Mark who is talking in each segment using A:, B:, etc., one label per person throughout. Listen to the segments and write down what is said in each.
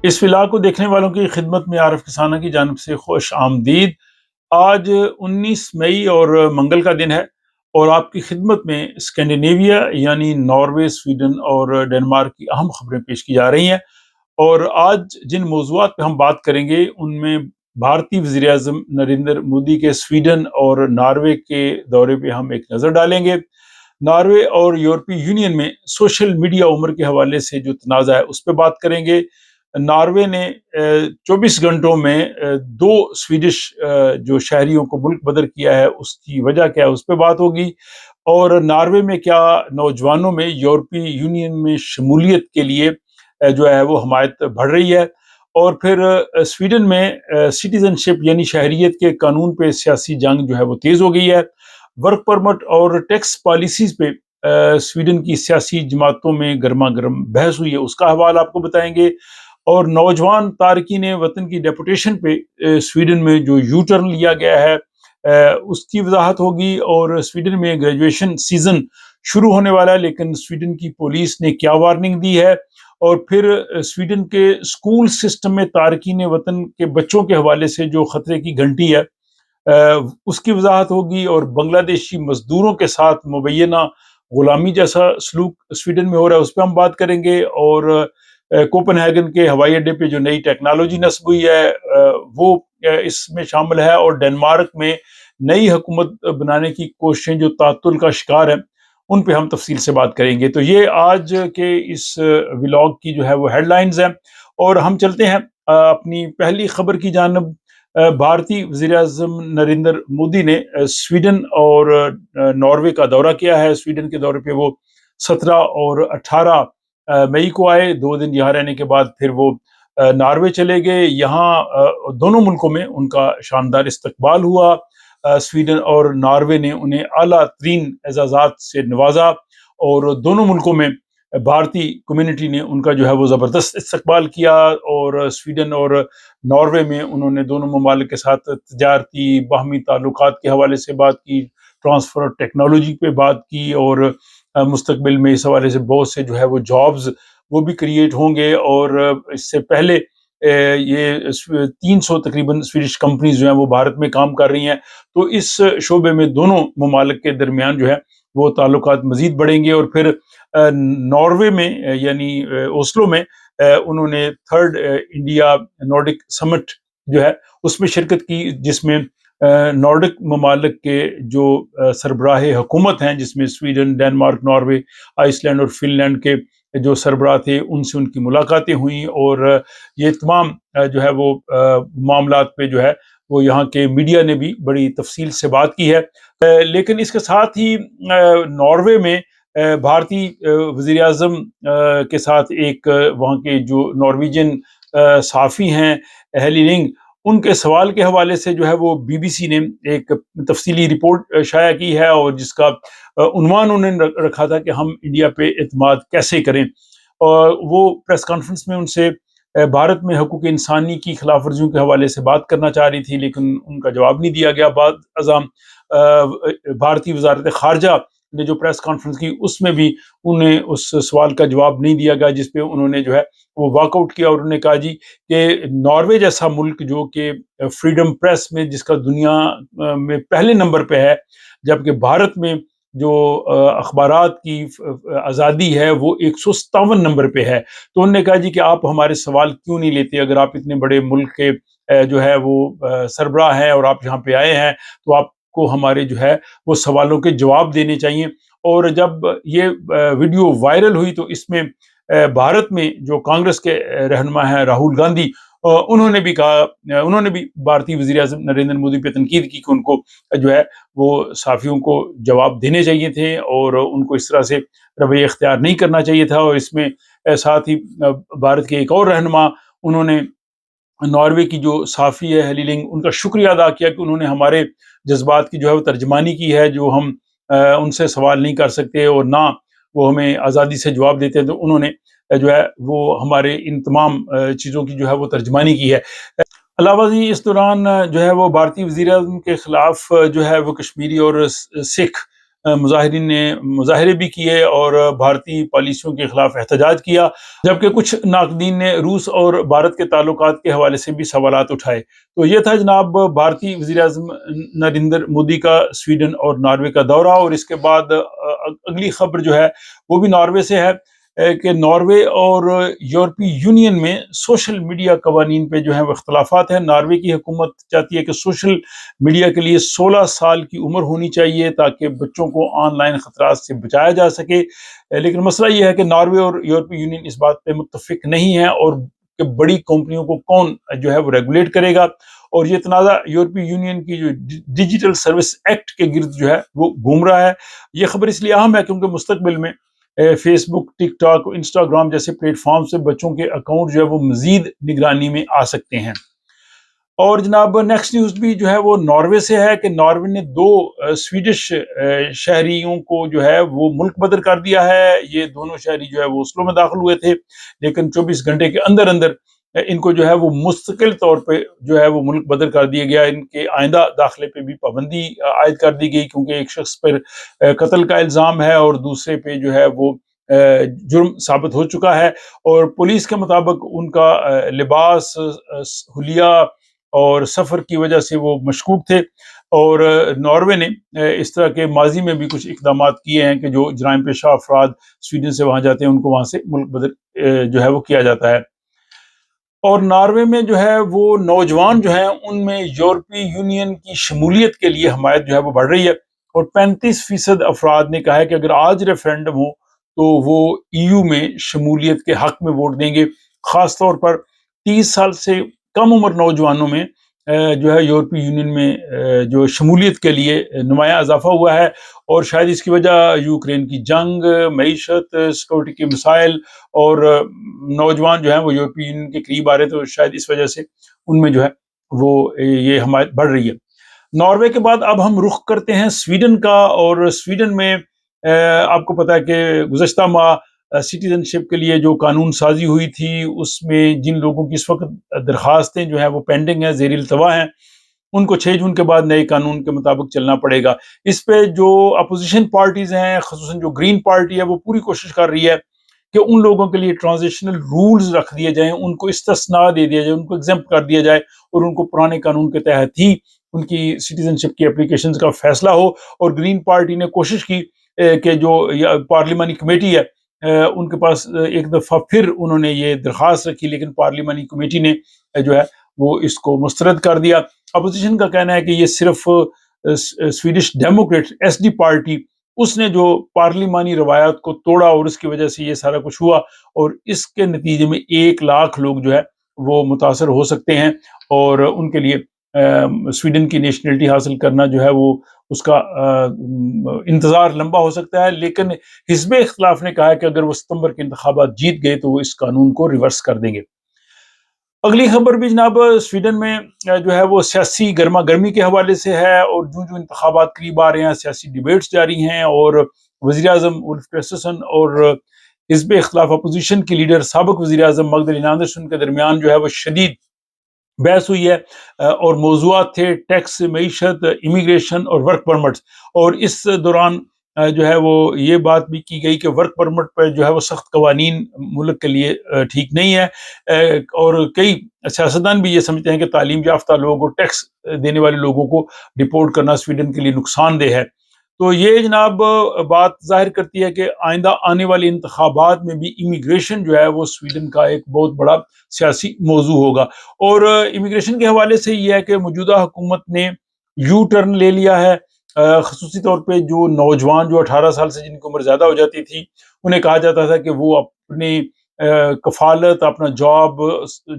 A: اس vlog کو دیکھنے والوں کی خدمت میں عارف کسانہ کی جانب سے خوش آمدید۔ آج 19 مئی اور منگل کا دن ہے اور آپ کی خدمت میں اسکینڈینیویا یعنی ناروے، سویڈن اور ڈنمارک کی اہم خبریں پیش کی جا رہی ہیں۔ اور آج جن موضوعات پہ ہم بات کریں گے ان میں بھارتی وزیر اعظم نریندر مودی کے سویڈن اور ناروے کے دورے پہ ہم ایک نظر ڈالیں گے۔ ناروے اور یورپی یونین میں سوشل میڈیا عمر کے حوالے سے جو تنازع ہے اس پہ بات کریں گے۔ ناروے نے 24 گھنٹوں میں 2 سویڈش جو شہریوں کو ملک بدر کیا ہے، اس کی وجہ کیا ہے اس پہ بات ہوگی۔ اور ناروے میں کیا نوجوانوں میں یورپی یونین میں شمولیت کے لیے جو ہے وہ حمایت بڑھ رہی ہے۔ اور پھر سویڈن میں سٹیزن شپ یعنی شہریت کے قانون پہ سیاسی جنگ جو ہے وہ تیز ہو گئی ہے۔ ورک پرمٹ اور ٹیکس پالیسیز پہ سویڈن کی سیاسی جماعتوں میں گرما گرم بحث ہوئی ہے، اس کا حوالہ آپ کو بتائیں گے۔ اور نوجوان تارکین وطن کی ڈیپوٹیشن پہ سویڈن میں جو یو ٹرن لیا گیا ہے اس کی وضاحت ہوگی۔ اور سویڈن میں گریجویشن سیزن شروع ہونے والا ہے، لیکن سویڈن کی پولیس نے کیا وارننگ دی ہے۔ اور پھر سویڈن کے اسکول سسٹم میں تارکین وطن کے بچوں کے حوالے سے جو خطرے کی گھنٹی ہے اس کی وضاحت ہوگی۔ اور بنگلہ دیشی مزدوروں کے ساتھ مبینہ غلامی جیسا سلوک سویڈن میں ہو رہا ہے، اس پہ ہم بات کریں گے۔ اور کوپن ہیگن کے ہوائی اڈے پہ جو نئی ٹیکنالوجی نصب ہوئی ہے وہ اس میں شامل ہے۔ اور ڈنمارک میں نئی حکومت بنانے کی کوششیں جو تعطل کا شکار ہیں ان پہ ہم تفصیل سے بات کریں گے۔ تو یہ آج کے اس ولاگ کی جو ہے وہ ہیڈ لائنز ہیں، اور ہم چلتے ہیں اپنی پہلی خبر کی جانب۔ بھارتی وزیر اعظم نریندر مودی نے سویڈن اور ناروے کا دورہ کیا ہے۔ سویڈن کے دورے پہ وہ 17 اور 18 مئی کو آئے، 2 دن یہاں رہنے کے بعد پھر وہ ناروے چلے گئے۔ یہاں دونوں ملکوں میں ان کا شاندار استقبال ہوا۔ سویڈن اور ناروے نے انہیں اعلیٰ ترین اعزازات سے نوازا، اور دونوں ملکوں میں بھارتی کمیونٹی نے ان کا جو ہے وہ زبردست استقبال کیا۔ اور سویڈن اور ناروے میں انہوں نے دونوں ممالک کے ساتھ تجارتی باہمی تعلقات کے حوالے سے بات کی، ٹرانسفر ٹیکنالوجی پہ بات کی، اور مستقبل میں اس حوالے سے بہت سے جو ہے وہ جابز وہ بھی کریٹ ہوں گے۔ اور اس سے پہلے یہ 300 تقریباً سویڈش کمپنیز جو ہیں وہ بھارت میں کام کر رہی ہیں، تو اس شعبے میں دونوں ممالک کے درمیان جو ہے وہ تعلقات مزید بڑھیں گے۔ اور پھر ناروے میں یعنی اوسلو میں انہوں نے 3rd انڈیا نارڈک سمٹ جو ہے اس میں شرکت کی، جس میں نارڈک ممالک کے جو سربراہ حکومت ہیں، جس میں Sweden, Denmark, Norway, Iceland اور فن لینڈ کے جو سربراہ تھے، ان سے ان کی ملاقاتیں ہوئیں۔ اور یہ تمام جو ہے وہ معاملات پہ جو ہے وہ یہاں کے میڈیا نے بھی بڑی تفصیل سے بات کی ہے۔ لیکن اس کے ساتھ ہی ناروے میں بھارتی وزیر اعظم کے ساتھ ایک وہاں کے جو نارویجن صحافی ہیں ہیلی لنگ، ان کے سوال کے حوالے سے جو ہے وہ بی بی سی نے ایک تفصیلی رپورٹ شائع کی ہے، اور جس کا عنوان انہوں نے رکھا تھا کہ ہم انڈیا پہ اعتماد کیسے کریں۔ اور وہ پریس کانفرنس میں ان سے بھارت میں حقوق انسانی کی خلاف ورزیوں کے حوالے سے بات کرنا چاہ رہی تھی، لیکن ان کا جواب نہیں دیا گیا۔ بعد ازاں بھارتی وزارت خارجہ نے جو پریس کانفرنس کی اس میں بھی انہیں اس سوال کا جواب نہیں دیا گیا، جس پہ انہوں نے جو ہے وہ واک آؤٹ کیا، اور انہوں نے کہا جی کہ ناروے جیسا ملک جو کہ فریڈم پریس میں جس کا دنیا میں پہلے نمبر پہ ہے، جبکہ بھارت میں جو اخبارات کی آزادی ہے وہ 157 نمبر پہ ہے، تو انہوں نے کہا جی کہ آپ ہمارے سوال کیوں نہیں لیتے؟ اگر آپ اتنے بڑے ملک کے جو ہے وہ سربراہ ہیں اور آپ یہاں پہ آئے ہیں تو آپ کو ہمارے جو ہے وہ سوالوں کے جواب دینے چاہیے۔ اور جب یہ ویڈیو وائرل ہوئی تو اس میں بھارت میں جو کانگریس کے رہنما ہیں راہل گاندھی، انہوں نے بھی کہا، انہوں نے بھی بھارتی وزیر اعظم نریندر مودی پہ تنقید کی کہ ان کو جو ہے وہ صحافیوں کو جواب دینے چاہیے تھے اور ان کو اس طرح سے رویہ اختیار نہیں کرنا چاہیے تھا۔ اور اس میں ساتھ ہی بھارت کے ایک اور رہنما، انہوں نے ناروے کی جو صحافی ہے ہیلی لنگ، ان کا شکریہ ادا کیا کہ انہوں نے ہمارے جذبات کی جو ہے وہ ترجمانی کی ہے، جو ہم ان سے سوال نہیں کر سکتے اور نہ وہ ہمیں آزادی سے جواب دیتے ہیں، تو انہوں نے جو ہے وہ ہمارے ان تمام چیزوں کی جو ہے وہ ترجمانی کی ہے۔ علاوہ ازیں اس دوران جو ہے وہ بھارتی وزیر اعظم کے خلاف جو ہے وہ کشمیری اور سکھ مظاہرین نے مظاہرے بھی کیے اور بھارتی پالیسیوں کے خلاف احتجاج کیا، جبکہ کچھ ناقدین نے روس اور بھارت کے تعلقات کے حوالے سے بھی سوالات اٹھائے۔ تو یہ تھا جناب بھارتی وزیر اعظم نریندر مودی کا سویڈن اور ناروے کا دورہ، اور اس کے بعد اگلی خبر جو ہے وہ بھی ناروے سے ہے کہ ناروے اور یورپی یونین میں سوشل میڈیا قوانین پہ جو ہے وہ اختلافات ہیں۔ ناروے کی حکومت چاہتی ہے کہ سوشل میڈیا کے لیے 16 سال کی عمر ہونی چاہیے تاکہ بچوں کو آن لائن خطرات سے بچایا جا سکے، لیکن مسئلہ یہ ہے کہ ناروے اور یورپی یونین اس بات پہ متفق نہیں ہے، اور کہ بڑی کمپنیوں کو کون جو ہے وہ ریگولیٹ کرے گا، اور یہ تنازع یورپی یونین کی جو ڈیجیٹل سروس ایکٹ کے گرد جو ہے وہ گھوم رہا ہے۔ یہ خبر اس لیے اہم ہے کیونکہ مستقبل میں فیس بک، ٹک ٹاک، انسٹاگرام جیسے پلیٹ فارم سے بچوں کے اکاؤنٹ جو ہے وہ مزید نگرانی میں آ سکتے ہیں۔ اور جناب نیکسٹ نیوز بھی جو ہے وہ ناروے سے ہے کہ ناروے نے 2 سویڈش شہریوں کو جو ہے وہ ملک بدر کر دیا ہے۔ یہ دونوں شہری جو ہے وہ اسلو میں داخل ہوئے تھے، لیکن 24 گھنٹے کے اندر اندر ان کو جو ہے وہ مستقل طور پہ جو ہے وہ ملک بدر کر دیا گیا۔ ان کے آئندہ داخلے پہ بھی پابندی عائد کر دی گئی، کیونکہ ایک شخص پر قتل کا الزام ہے اور دوسرے پہ جو ہے وہ جرم ثابت ہو چکا ہے، اور پولیس کے مطابق ان کا لباس، حلیہ اور سفر کی وجہ سے وہ مشکوک تھے، اور ناروے نے اس طرح کے ماضی میں بھی کچھ اقدامات کیے ہیں کہ جو جرائم پیشہ افراد سویڈن سے وہاں جاتے ہیں ان کو وہاں سے ملک بدر جو ہے وہ کیا جاتا ہے۔ اور ناروے میں جو ہے وہ نوجوان جو ہیں ان میں یورپی یونین کی شمولیت کے لیے حمایت جو ہے وہ بڑھ رہی ہے، اور 35% افراد نے کہا ہے کہ اگر آج ریفرینڈم ہو تو وہ EU میں شمولیت کے حق میں ووٹ دیں گے۔ خاص طور پر 30 سال سے کم عمر نوجوانوں میں جو ہے یورپی یونین میں جو شمولیت کے لیے نمایاں اضافہ ہوا ہے، اور شاید اس کی وجہ یوکرین کی جنگ، معیشت، سیکورٹی کے مسائل، اور نوجوان جو ہیں وہ یورپی یونین کے قریب آ رہے، تو شاید اس وجہ سے ان میں جو ہے وہ یہ حمایت بڑھ رہی ہے۔ ناروے کے بعد اب ہم رخ کرتے ہیں سویڈن کا، اور سویڈن میں آپ کو پتا ہے کہ گزشتہ ماہ سٹیزن شپ کے لیے جو قانون سازی ہوئی تھی، اس میں جن لوگوں کی اس وقت درخواستیں جو ہیں وہ پینڈنگ ہیں، زیر التوا ہیں، ان کو 6 جون کے بعد نئے قانون کے مطابق چلنا پڑے گا۔ اس پہ جو اپوزیشن پارٹیز ہیں، خصوصاً جو گرین پارٹی ہے، وہ پوری کوشش کر رہی ہے کہ ان لوگوں کے لیے ٹرانزیشنل رولز رکھ دیے جائیں، ان کو استثناء دے دیا جائے، ان کو ایگزمپٹ کر دیا جائے، اور ان کو پرانے قانون کے تحت ہی ان کی سٹیزن شپ کی اپلیکیشنز کا فیصلہ ہو۔ اور گرین پارٹی نے کوشش کی کہ جو پارلیمانی کمیٹی ہے ان کے پاس ایک دفعہ پھر انہوں نے یہ درخواست رکھی، لیکن پارلیمانی کمیٹی نے جو ہے وہ اس کو مسترد کر دیا۔ اپوزیشن کا کہنا ہے کہ یہ صرف سویڈش ڈیموکریٹ SD پارٹی، اس نے جو پارلیمانی روایات کو توڑا، اور اس کی وجہ سے یہ سارا کچھ ہوا، اور اس کے نتیجے میں 1 لاکھ لوگ جو ہے وہ متاثر ہو سکتے ہیں، اور ان کے لیے سویڈن کی نیشنلٹی حاصل کرنا جو ہے وہ اس کا انتظار لمبا ہو سکتا ہے۔ لیکن حزب اختلاف نے کہا ہے کہ اگر وہ ستمبر کے انتخابات جیت گئے تو وہ اس قانون کو ریورس کر دیں گے۔ اگلی خبر بھی جناب سویڈن میں جو ہے وہ سیاسی گرما گرمی کے حوالے سے ہے، اور جو انتخابات قریب آ رہے ہیں، سیاسی ڈیبیٹس جاری ہیں، اور وزیر اعظم اولف کرسٹرسن اور حزب اختلاف اپوزیشن کی لیڈر سابق وزیر اعظم مگدلینا آندرسن کے درمیان جو ہے وہ شدید بحث ہوئی ہے، اور موضوعات تھے ٹیکس، معیشت، امیگریشن اور ورک پرمٹس۔ اور اس دوران جو ہے وہ یہ بات بھی کی گئی کہ ورک پرمٹ پر جو ہے وہ سخت قوانین ملک کے لیے ٹھیک نہیں ہے، اور کئی سیاستدان بھی یہ سمجھتے ہیں کہ تعلیم یافتہ لوگ اور ٹیکس دینے والے لوگوں کو ڈپورٹ کرنا سویڈن کے لیے نقصان دہ ہے۔ تو یہ جناب بات ظاہر کرتی ہے کہ آئندہ آنے والے انتخابات میں بھی امیگریشن جو ہے وہ سویڈن کا ایک بہت بڑا سیاسی موضوع ہوگا۔ اور امیگریشن کے حوالے سے یہ ہے کہ موجودہ حکومت نے یو ٹرن لے لیا ہے، خصوصی طور پہ جو نوجوان جو 18 سال سے جن کی عمر زیادہ ہو جاتی تھی، انہیں کہا جاتا تھا کہ وہ اپنی کفالت، اپنا جاب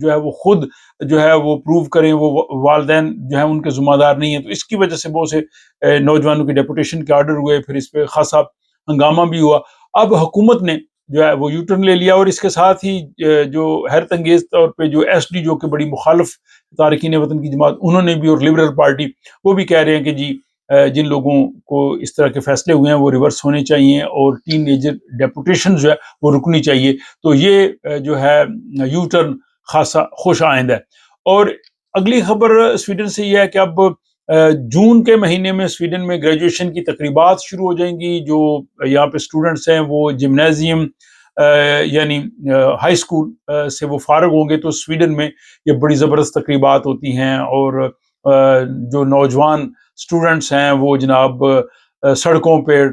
A: جو ہے وہ خود جو ہے وہ پروو کریں، وہ والدین جو ہیں ان کے ذمہ دار نہیں ہیں، تو اس کی وجہ سے بہت سے نوجوانوں کی ڈیپوٹیشن کے آرڈر ہوئے، پھر اس پہ خاصا ہنگامہ بھی ہوا۔ اب حکومت نے جو ہے وہ یو ٹرن لے لیا، اور اس کے ساتھ ہی جو حیرت انگیز طور پہ جو SD جو کہ بڑی مخالف تارکین وطن کی جماعت، انہوں نے بھی، اور لبرل پارٹی، وہ بھی کہہ رہے ہیں کہ جی جن لوگوں کو اس طرح کے فیصلے ہوئے ہیں وہ ریورس ہونے چاہیے، اور ٹین ایجر ڈیپوٹیشن جو ہے وہ رکنی چاہیے۔ تو یہ جو ہے یو ٹرن خاصا خوش آئند ہے۔ اور اگلی خبر سویڈن سے یہ ہے کہ اب جون کے مہینے میں سویڈن میں گریجویشن کی تقریبات شروع ہو جائیں گی. جو یہاں پہ اسٹوڈنٹس ہیں وہ جمنازیم یعنی ہائی اسکول سے وہ فارغ ہوں گے تو سویڈن میں یہ بڑی زبردست تقریبات ہوتی ہیں. اور جو نوجوان اسٹوڈنٹس ہیں وہ جناب سڑکوں پہ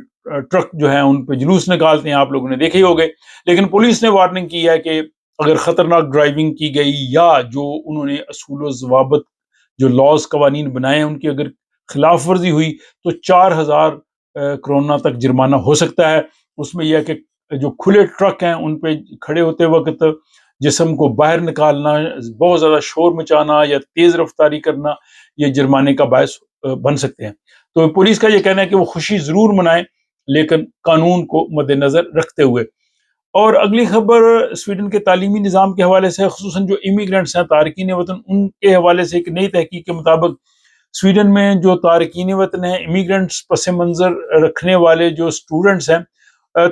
A: ٹرک جو ہیں ان پہ جلوس نکالتے ہیں, آپ لوگوں نے دیکھے ہی ہوگے. لیکن پولیس نے وارننگ کی ہے کہ اگر خطرناک ڈرائیونگ کی گئی یا جو انہوں نے اصول و ضوابط جو لاز قوانین بنائے ہیں ان کی اگر خلاف ورزی ہوئی تو 4,000 کرونا تک جرمانہ ہو سکتا ہے. اس میں یہ ہے کہ جو کھلے ٹرک ہیں ان پہ کھڑے ہوتے وقت جسم کو باہر نکالنا, بہت زیادہ شور مچانا یا تیز رفتاری کرنا, یہ جرمانے کا باعث بن سکتے ہیں. تو پولیس کا یہ کہنا ہے کہ وہ خوشی ضرور منائیں لیکن قانون کو مد نظر رکھتے ہوئے. اور اگلی خبر سویڈن کے تعلیمی نظام کے حوالے سے, خصوصاً جو امیگرینٹس ہیں تارکین وطن, ان کے حوالے سے ایک نئی تحقیق کے مطابق سویڈن میں جو تارکین وطن ہیں, امیگرینٹس پس منظر رکھنے والے جو اسٹوڈنٹس ہیں,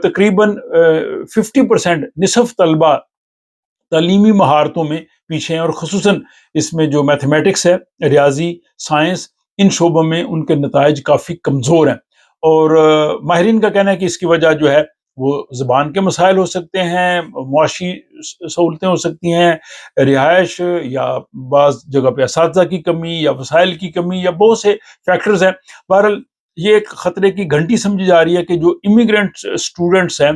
A: تقریباً 50% نصف طلبہ تعلیمی مہارتوں میں پیچھے ہیں. اور خصوصاً اس میں جو میتھمیٹکس ہے, ریاضی, سائنس, ان شعبوں میں ان کے نتائج کافی کمزور ہیں. اور ماہرین کا کہنا ہے کہ اس کی وجہ جو ہے وہ زبان کے مسائل ہو سکتے ہیں, معاشی سہولتیں ہو سکتی ہیں, رہائش, یا بعض جگہ پہ اساتذہ کی کمی یا وسائل کی کمی, یا بہت سے فیکٹرز ہیں. بہرحال یہ ایک خطرے کی گھنٹی سمجھی جا رہی ہے کہ جو امیگرینٹ اسٹوڈنٹس ہیں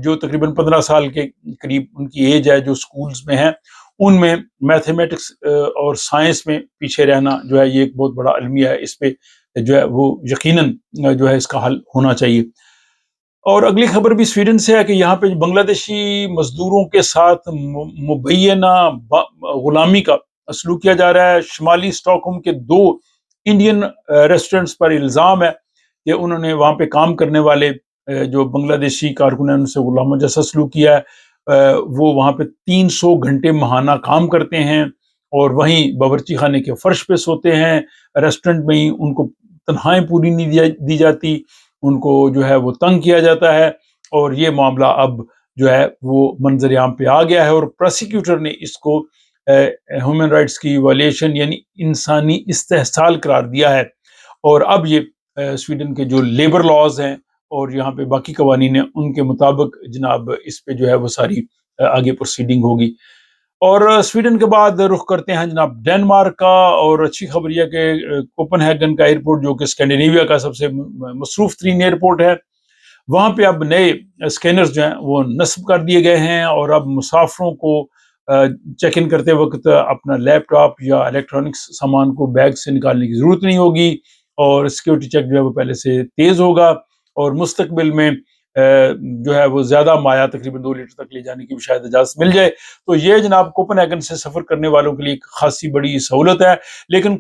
A: جو تقریباً 15 سال کے قریب ان کی ایج ہے, جو اسکولز میں ہیں, ان میں میتھمیٹکس اور سائنس میں پیچھے رہنا جو ہے یہ ایک بہت بڑا المیہ ہے. اس پہ جو ہے وہ یقیناً جو ہے اس کا حل ہونا چاہیے. اور اگلی خبر بھی سویڈن سے ہے کہ یہاں پہ بنگلہ دیشی مزدوروں کے ساتھ مبینہ غلامی کا سلوک کیا جا رہا ہے. شمالی اسٹاک ہوم کے 2 انڈین ریسٹورنٹس پر الزام ہے کہ انہوں نے وہاں پہ کام کرنے والے جو بنگلہ دیشی کارکن ہیں ان سے غلاموں جیسا سلوک کیا ہے. وہ وہاں پہ 300 گھنٹے ماہانہ کام کرتے ہیں اور وہیں باورچی خانے کے فرش پہ سوتے ہیں. ریسٹورنٹ میں ہی ان کو تنخواہیں پوری نہیں دی جاتی, ان کو جو ہے وہ تنگ کیا جاتا ہے. اور یہ معاملہ اب جو ہے وہ منظر عام پہ آ گیا ہے اور پروسیکیوٹر نے اس کو ہیومن رائٹس کی وائلیشن یعنی انسانی استحصال قرار دیا ہے. اور اب یہ سویڈن کے جو لیبر لاز ہیں اور یہاں پہ باقی قوانین ہیں ان کے مطابق جناب اس پہ جو ہے وہ ساری آگے پروسیڈنگ ہوگی. اور سویڈن کے بعد رخ کرتے ہیں جناب ڈینمارک کا. اور اچھی خبر یہ کہ کوپن ہیگن کا ایئرپورٹ جو کہ اسکینڈینیویا کا سب سے مصروف ترین ایئرپورٹ ہے, وہاں پہ اب نئے اسکینرز جو ہیں وہ نصب کر دیے گئے ہیں. اور اب مسافروں کو چیک ان کرتے وقت اپنا لیپ ٹاپ یا الیکٹرانکس سامان کو بیگ سے نکالنے کی ضرورت نہیں ہوگی, اور سیکیورٹی چیک جو ہے وہ پہلے سے تیز ہوگا. اور مستقبل میں جو ہے وہ زیادہ مایع تقریباً 2 لیٹر تک لے جانے کی شاید اجازت مل جائے. تو یہ جناب کوپن ہیگن سے سفر کرنے والوں کے لیے ایک خاصی بڑی سہولت ہے. لیکن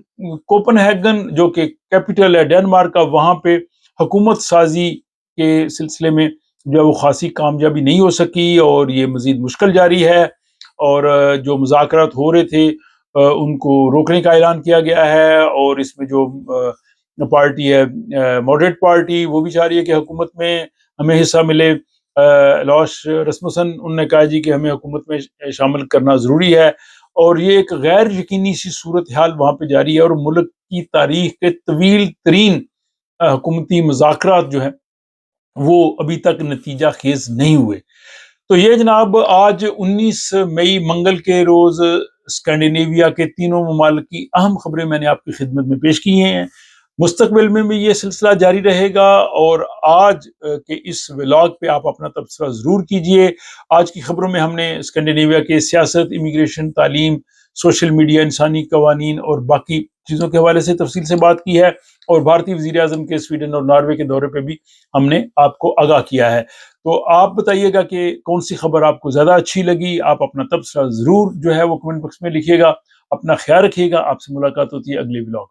A: کوپن ہیگن جو کہ کیپٹل ہے ڈینمارک کا, وہاں پہ حکومت سازی کے سلسلے میں جو ہے وہ خاصی کامیابی نہیں ہو سکی اور یہ مزید مشکل جاری ہے. اور جو مذاکرات ہو رہے تھے ان کو روکنے کا اعلان کیا گیا ہے. اور اس میں جو پارٹی ہے ماڈریٹ پارٹی, وہ بھی چاہ رہی ہے کہ حکومت میں ہمیں حصہ ملے. لاش رسمسن انہوں نے کہا جی کہ ہمیں حکومت میں شامل کرنا ضروری ہے. اور یہ ایک غیر یقینی سی صورتحال وہاں پہ جاری ہے اور ملک کی تاریخ کے طویل ترین حکومتی مذاکرات جو ہیں وہ ابھی تک نتیجہ خیز نہیں ہوئے. تو یہ جناب آج 19 مئی منگل کے روز اسکینڈینیویا کے 3 ممالک کی اہم خبریں میں نے آپ کی خدمت میں پیش کی ہیں. مستقبل میں بھی یہ سلسلہ جاری رہے گا اور آج کے اس ولاگ پہ آپ اپنا تبصرہ ضرور کیجئے. آج کی خبروں میں ہم نے اسکینڈینیویا کے سیاست, امیگریشن, تعلیم, سوشل میڈیا, انسانی قوانین اور باقی چیزوں کے حوالے سے تفصیل سے بات کی ہے. اور بھارتی وزیر اعظم کے سویڈن اور ناروے کے دورے پہ بھی ہم نے آپ کو آگاہ کیا ہے. تو آپ بتائیے گا کہ کون سی خبر آپ کو زیادہ اچھی لگی. آپ اپنا تبصرہ ضرور جو ہے وہ کمنٹ باکس میں لکھیے گا. اپنا خیال رکھیے گا. آپ سے ملاقات ہوتی ہے اگلے ولاگ.